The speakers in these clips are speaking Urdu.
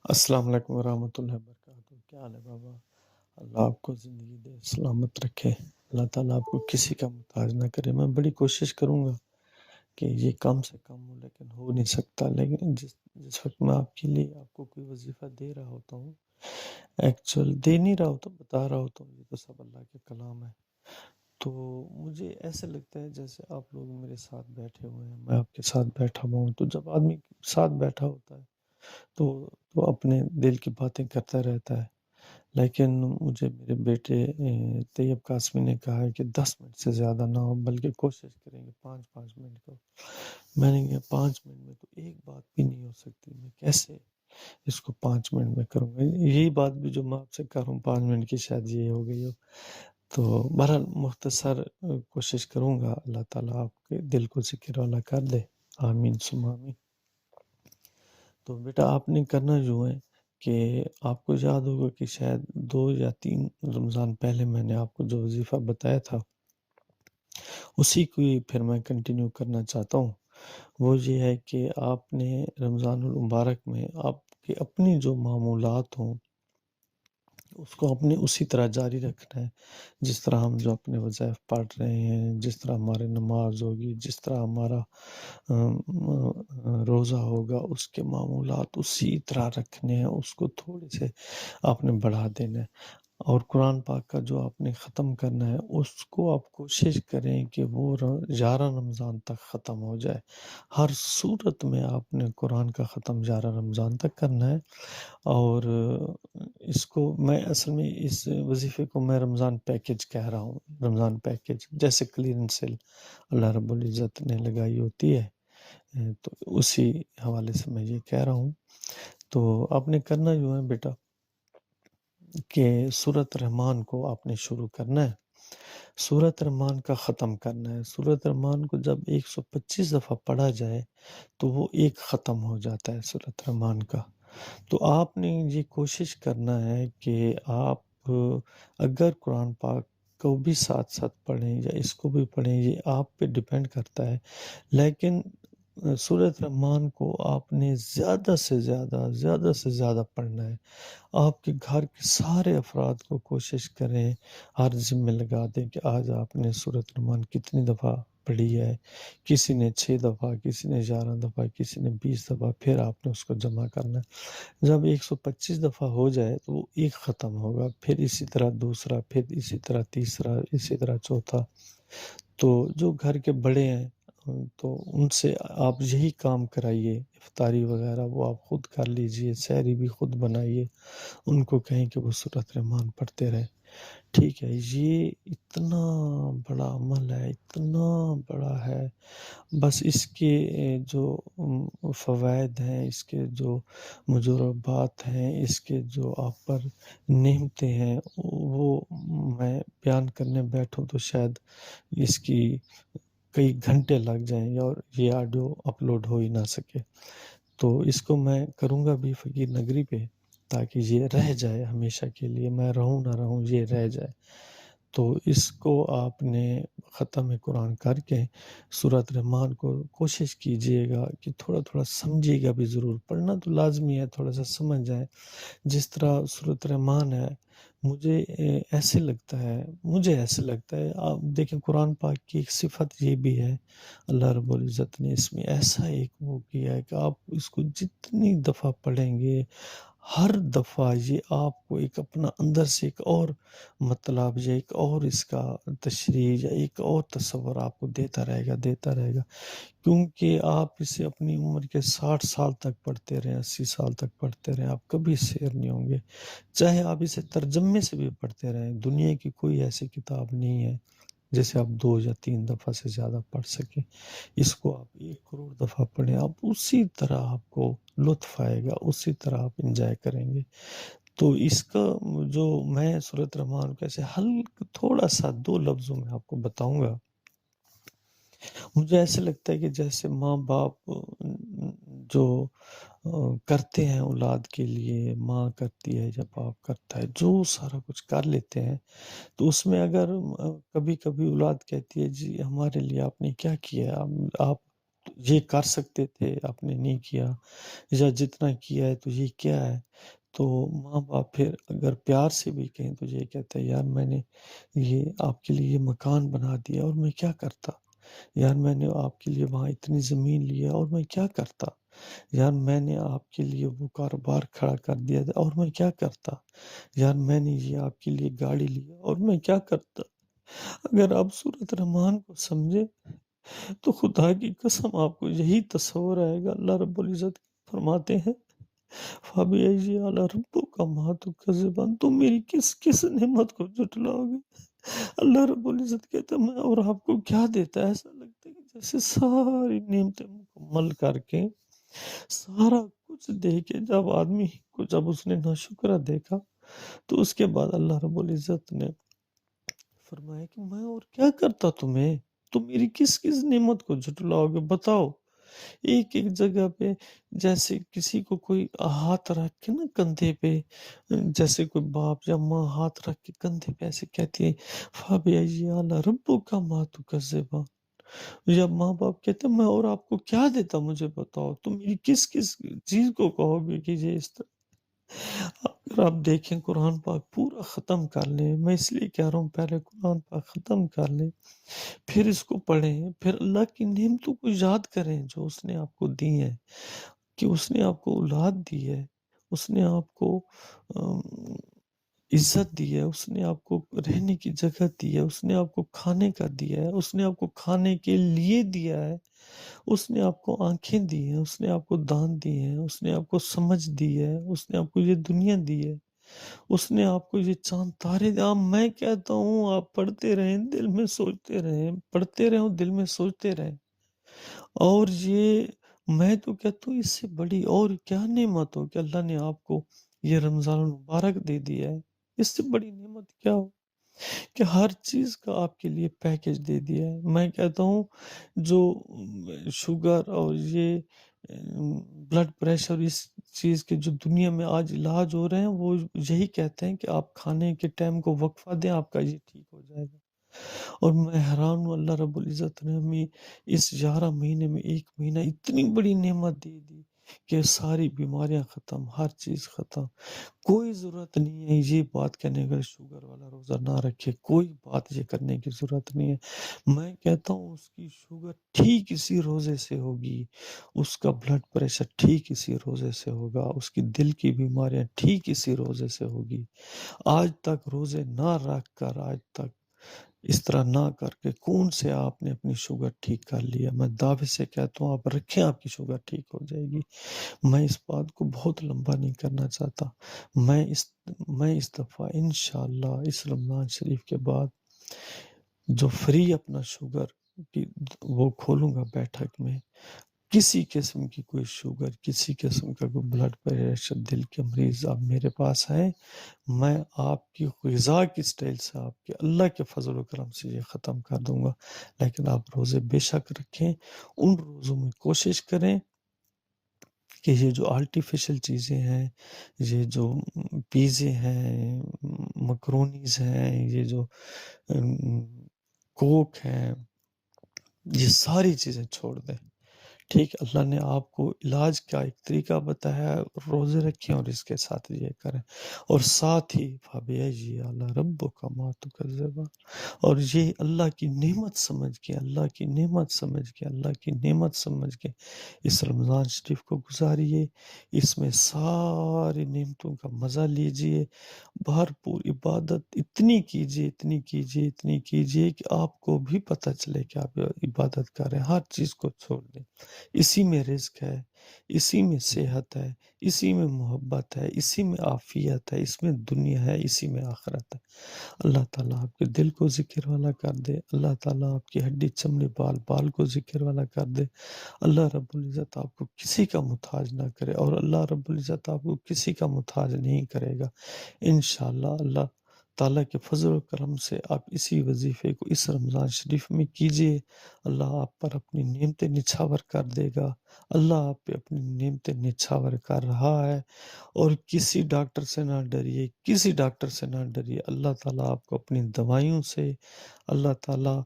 السلام علیکم ورحمۃ اللہ وبرکاتہ۔ کیا حال ہے بابا؟ اللہ آپ کو زندگی دے، سلامت رکھے۔ اللہ تعالیٰ آپ کو کسی کا محتاج نہ کرے۔ میں بڑی کوشش کروں گا کہ یہ کم سے کم ہو، لیکن ہو نہیں سکتا۔ لیکن جس وقت میں آپ کے لیے آپ کو کوئی وظیفہ دے رہا ہوتا ہوں، ایکچوئل دے نہیں رہا ہوتا، بتا رہا ہوتا ہوں، یہ تو سب اللہ کے کلام ہے، تو مجھے ایسے لگتا ہے جیسے آپ لوگ میرے ساتھ بیٹھے ہوئے ہیں، میں آپ کے ساتھ بیٹھا ہوا ہوں۔ تو جب آدمی ساتھ بیٹھا ہوتا ہے تو اپنے دل کی باتیں کرتا رہتا ہے۔ لیکن مجھے میرے بیٹے طیب قاسمی نے کہا ہے کہ 10 منٹ سے زیادہ نہ ہو، بلکہ کوشش کریں گے 5 منٹ کو۔ میں نے کہا 5 منٹ میں تو ایک بات بھی نہیں ہو سکتی، میں کیسے اس کو 5 منٹ میں کروں گا؟ یہی بات بھی جو میں آپ سے کر رہا ہوں 5 منٹ کی، شاید یہ ہو گئی ہو۔ تو بہرحال مختصر کوشش کروں گا۔ اللہ تعالیٰ آپ کے دل کو ذکر والا کر دے، آمین ثم آمین۔ تو بیٹا آپ نے کرنا جو ہے کہ آپ کو یاد ہوگا کہ شاید 2 یا 3 رمضان پہلے میں نے آپ کو جو وظیفہ بتایا تھا، اسی کو ہی پھر میں کنٹینیو کرنا چاہتا ہوں۔ وہ یہ ہے کہ آپ نے رمضان المبارک میں آپ کے اپنی جو معمولات ہوں اس کو اپنے اسی طرح جاری رکھنا ہے، جس طرح ہم جو اپنے وظائف پڑھ رہے ہیں، جس طرح ہمارے نماز ہوگی، جس طرح ہمارا روزہ ہوگا، اس کے معمولات اسی طرح رکھنے ہیں، اس کو تھوڑے سے آپ نے بڑھا دینا ہے۔ اور قرآن پاک کا جو آپ نے ختم کرنا ہے اس کو آپ کوشش کریں کہ وہ 11 رمضان تک ختم ہو جائے۔ ہر صورت میں آپ نے قرآن کا ختم 11 رمضان تک کرنا ہے۔ اور اس کو میں اصل میں اس وظیفے کو میں رمضان پیکج کہہ رہا ہوں، رمضان پیکج جیسے کلیئرنس سیل اللہ رب العزت نے لگائی ہوتی ہے، تو اسی حوالے سے میں یہ کہہ رہا ہوں۔ تو آپ نے کرنا جو ہے بیٹا کہ سورۃ رحمان کو آپ نے شروع کرنا ہے، سورۃ رحمان کا ختم کرنا ہے۔ سورۃ رحمان کو جب 125 دفعہ پڑھا جائے تو وہ ایک ختم ہو جاتا ہے سورۃ رحمان کا۔ تو آپ نے یہ کوشش کرنا ہے کہ آپ اگر قرآن پاک کو بھی ساتھ ساتھ پڑھیں یا اس کو بھی پڑھیں، یہ آپ پہ ڈیپینڈ کرتا ہے، لیکن سورۃ رحمان کو آپ نے زیادہ سے زیادہ پڑھنا ہے۔ آپ کے گھر کے سارے افراد کو کوشش کریں، ہر ذمہ لگا دیں کہ آج آپ نے سورۃ رحمان کتنی دفعہ پڑھی ہے۔ کسی نے 6 دفعہ، کسی نے 11 دفعہ، کسی نے 20 دفعہ، پھر آپ نے اس کو جمع کرنا ہے۔ جب 125 دفعہ ہو جائے تو وہ ایک ختم ہوگا، پھر اسی طرح دوسرا، پھر اسی طرح تیسرا، اسی طرح چوتھا۔ تو جو گھر کے بڑے ہیں تو ان سے آپ یہی کام کرائیے، افطاری وغیرہ وہ آپ خود کر لیجئے، سحری بھی خود بنائیے، ان کو کہیں کہ وہ سورۃ رحمان پڑھتے رہے۔ ٹھیک ہے، یہ اتنا بڑا عمل ہے، اتنا بڑا ہے، بس اس کے جو فوائد ہیں، اس کے جو مجربات ہیں، اس کے جو آپ پر نعمتیں ہیں، وہ میں بیان کرنے بیٹھوں تو شاید اس کی کئی گھنٹے لگ جائیں اور یہ آڈیو اپلوڈ ہو ہی نہ سکے۔ تو اس کو میں کروں گا بھی فقیر نگری پہ، تاکہ یہ رہ جائے ہمیشہ کے لیے، میں رہوں نہ رہوں یہ رہ جائے۔ تو اس کو آپ نے ختم قرآن کر کے سورۃ رحمان کو کوشش کیجئے گا کہ تھوڑا تھوڑا سمجھیے گا بھی ضرور، پڑھنا تو لازمی ہے، تھوڑا سا سمجھ جائیں۔ جس طرح سورۃ رحمان ہے، مجھے ایسے لگتا ہے آپ دیکھیں قرآن پاک کی ایک صفت یہ بھی ہے، اللہ رب العزت نے اس میں ایسا ایک وہ کیا ہے کہ آپ اس کو جتنی دفعہ پڑھیں گے، ہر دفعہ یہ آپ کو ایک اپنا اندر سے ایک اور مطلب یا ایک اور اس کا تشریح یا ایک اور تصور آپ کو دیتا رہے گا، کیونکہ آپ اسے اپنی عمر کے 60 سال تک پڑھتے رہیں، 80 سال تک پڑھتے رہیں، آپ کبھی سیر نہیں ہوں گے۔ چاہے آپ اسے ترجمے سے بھی پڑھتے رہیں، دنیا کی کوئی ایسی کتاب نہیں ہے جسے آپ 2 یا 3 دفعہ سے زیادہ پڑھ سکیں۔ اس کو آپ 1 کروڑ دفعہ پڑھیں، آپ اسی طرح آپ کو لطف آئے گا، اسی طرح آپ انجوائے کریں گے۔ تو اس کا جو میں سورۃ رحمان کیسے تھوڑا سا 2 لفظوں میں آپ کو بتاؤں گا۔ مجھے ایسے لگتا ہے کہ جیسے ماں باپ جو کرتے ہیں اولاد کے لیے، ماں کرتی ہے یا باپ کرتا ہے، جو سارا کچھ کر لیتے ہیں، تو اس میں اگر کبھی کبھی اولاد کہتی ہے جی ہمارے لیے آپ نے کیا کیا ہے، آپ یہ کر سکتے تھے آپ نے نہیں کیا، یا جتنا کیا ہے تو یہ کیا ہے؟ تو ماں باپ پھر اگر پیار سے بھی کہیں تو یہ کہتا ہے یار میں نے یہ آپ کے لیے یہ مکان بنا دیا اور میں کیا کرتا، یار میں نے آپ کے لیے وہاں اتنی زمین لیا اور میں کیا کرتا، یار میں نے آپ کے لیے وہ کاروبار کھڑا کر دیا تھا اور میں کیا کرتا، یار میں نے یہ آپ کے لیے گاڑی لیا اور میں کیا کرتا۔ اگر آپ سورۃ رحمان کو سمجھے تو خدا کی قسم آپ کو یہی تصور آئے گا۔ اللہ رب العزت فرماتے ہیں فَبِأَيِّ آلَاءِ رَبِّكُمَا تُكَذِّبَانِ، تم میری کس کس نعمت کو جھٹلاؤ گے۔ اللہ رب العزت کہتا ہے میں اور آپ کو کیا دیتا ہے، ایسا لگتا ہے کہ جیسے ساری نعمتیں مکمل کر کے سارا کچھ دے کے جب آدمی کو جب اس نے ناشکرہ دیکھا تو اس کے بعد اللہ رب العزت نے فرمایا کہ میں اور کیا کرتا تمہیں، تم میری کس کس نعمت کو جھٹلاؤ گے بتاؤ۔ ایک ایک جگہ پہ جیسے کسی کو کوئی ہاتھ رکھ کے نا کندھے پہ، جیسے کوئی باپ یا ماں ہاتھ رکھ کے کندھے پہ ایسے کہتی ہے فَبِأَيِّ آلَاءِ رَبِّكُمَا تُكَذِّبَانِ، جب ماں باپ کہتے ہیں میں اور آپ کو کیا دیتا مجھے بتاؤ، تم میری کس کس چیز کو کہو گے کہ یہ اس طرح۔ اگر آپ دیکھیں قرآن پاک پورا ختم کر لیں، میں اس لیے کہہ رہا ہوں پہلے قرآن پاک ختم کر لیں پھر اس کو پڑھیں، پھر اللہ کی نعمتوں کو یاد کریں جو اس نے آپ کو دی ہیں، کہ اس نے آپ کو اولاد دی ہے، اس نے آپ کو ام، عزت دی ہے، اس نے آپ کو رہنے کی جگہ دی ہے، اس نے آپ کو کھانے کا دیا ہے، اس نے آپ کو کھانے کے لیے دیا ہے، اس نے آپ کو آنکھیں دی ہیں، اس نے آپ کو دان دی ہیں، اس نے آپ کو سمجھ دی ہے، اس نے آپ کو یہ دنیا دی ہے، اس نے آپ کو یہ چاند تارے دے۔ آپ میں کہتا ہوں آپ پڑھتے رہیں دل میں سوچتے رہیں، پڑھتے رہیں دل میں سوچتے رہیں، اور یہ میں تو کہتا ہوں اس سے بڑی اور کیا نعمت ہو کہ اللہ نے آپ کو یہ رمضان المبارک دے دیا ہے، اس سے بڑی نعمت کیا ہو کہ ہر چیز کا آپ کے لیے پیکج دے دیا ہے۔ میں کہتا ہوں جو شوگر اور یہ بلڈ پریشر اس چیز کے جو دنیا میں آج علاج ہو رہے ہیں وہ یہی کہتے ہیں کہ آپ کھانے کے ٹائم کو وقفہ دیں آپ کا یہ ٹھیک ہو جائے گا۔ اور میں حیران ہوں اللہ رب العزت نے ہمیں اس 11 مہینے میں ایک مہینہ اتنی بڑی نعمت دے دی کہ ساری بیماریاں ختم، ہر چیز ختم۔ کوئی ضرورت نہیں ہے یہ بات کہنے کا شوگر والا روزہ نہ رکھے، کوئی بات یہ کرنے کی ضرورت نہیں ہے۔ میں کہتا ہوں اس کی شوگر ٹھیک اسی روزے سے ہوگی، اس کا بلڈ پریشر ٹھیک اسی روزے سے ہوگا، اس کی دل کی بیماریاں ٹھیک اسی روزے سے ہوگی۔ آج تک روزے نہ رکھ کر، آج تک اس طرح نہ کر کے کون سے آپ نے اپنی شوگر ٹھیک کر لیا؟ میں دعوے سے کہتا ہوں آپ رکھیں آپ کی شوگر ٹھیک ہو جائے گی۔ میں اس بات کو بہت لمبا نہیں کرنا چاہتا۔ میں اس دفعہ انشاءاللہ اس رمضان شریف کے بعد جو فری اپنا شوگر کی وہ کھولوں گا بیٹھک میں، کسی قسم کی کوئی شوگر، کسی قسم کا کوئی بلڈ پریشر، دل کے مریض آپ میرے پاس ہیں، میں آپ کی غذا کی سٹائل سے آپ کے اللہ کے فضل و کرم سے یہ ختم کر دوں گا۔ لیکن آپ روزے بے شک رکھیں، ان روزوں میں کوشش کریں کہ یہ جو آرٹیفیشل چیزیں ہیں، یہ جو پیزے ہیں، مکرونیز ہیں، یہ جو کوک ہیں، یہ ساری چیزیں چھوڑ دیں۔ ٹھیک، اللہ نے آپ کو علاج کا ایک طریقہ بتایا ہے، روزے رکھیں اور اس کے ساتھ یہ کریں، اور ساتھ ہی فَبِأَيِّ آلَاءِ رَبِّكُمَا تُكَذِّبَانِ، اور یہ اللہ کی نعمت سمجھ کے، اللہ کی نعمت سمجھ کے، اللہ کی نعمت سمجھ کے اس رمضان شریف کو گزاریے، اس میں ساری نعمتوں کا مزہ لیجئے، بھرپور عبادت اتنی کیجئے، اتنی کیجئے، اتنی کیجئے کہ آپ کو بھی پتہ چلے کہ آپ عبادت کر رہے ہیں، ہر چیز کو چھوڑ دیں۔ اسی میں رزق ہے، اسی میں صحت ہے، اسی میں محبت ہے، اسی میں عافیت ہے، اس میں دنیا ہے، اسی میں آخرت ہے۔ اللہ تعالیٰ آپ کے دل کو ذکر والا کر دے، اللہ تعالیٰ آپ کی ہڈی چمڑی بال بال کو ذکر والا کر دے، اللہ رب العزت آپ کو کسی کا محتاج نہ کرے، اور اللہ رب العزت آپ کو کسی کا محتاج نہیں کرے گا انشاءاللہ۔ اللہ تعالیٰ کے فضل و کرم سے آپ اسی وظیفے کو اس رمضان شریف میں کیجئے، اللہ آپ پر اپنی نعمتیں نچھاور کر دے گا، اللہ آپ پہ اپنی نعمتیں نچھاور کر رہا ہے۔ اور کسی ڈاکٹر سے نہ ڈریے، کسی ڈاکٹر سے نہ ڈریے، اللہ تعالیٰ آپ کو اپنی دوائیوں سے، اللہ تعالیٰ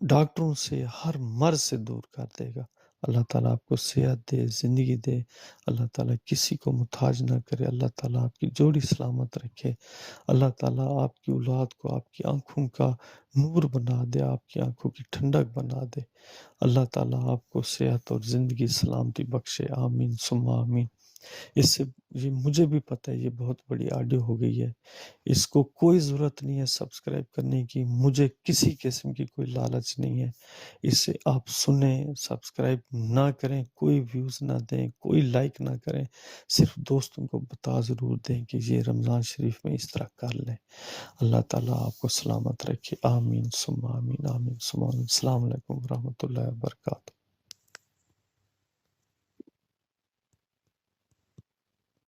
ڈاکٹروں سے، ہر مرض سے دور کر دے گا۔ اللہ تعالیٰ آپ کو صحت دے، زندگی دے، اللہ تعالیٰ کسی کو محتاج نہ کرے، اللہ تعالیٰ آپ کی جوڑی سلامت رکھے، اللہ تعالیٰ آپ کی اولاد کو آپ کی آنکھوں کا نور بنا دے، آپ کی آنکھوں کی ٹھنڈک بنا دے، اللہ تعالیٰ آپ کو صحت اور زندگی سلامتی بخشے، آمین ثم آمین۔ اس سے یہ مجھے بھی پتہ ہے یہ بہت بڑی آڈیو ہو گئی ہے، اس کو کوئی ضرورت نہیں ہے سبسکرائب کرنے کی، مجھے کسی قسم کی کوئی لالچ نہیں ہے، اسے آپ سنیں، سبسکرائب نہ کریں، کوئی ویوز نہ دیں، کوئی لائک نہ کریں، صرف دوستوں کو بتا ضرور دیں کہ یہ رمضان شریف میں اس طرح کر لیں۔ اللہ تعالیٰ آپ کو سلامت رکھے، آمین ثم آمین، آمین ثم آمین۔ السلام علیکم ورحمۃ اللہ وبرکاتہ۔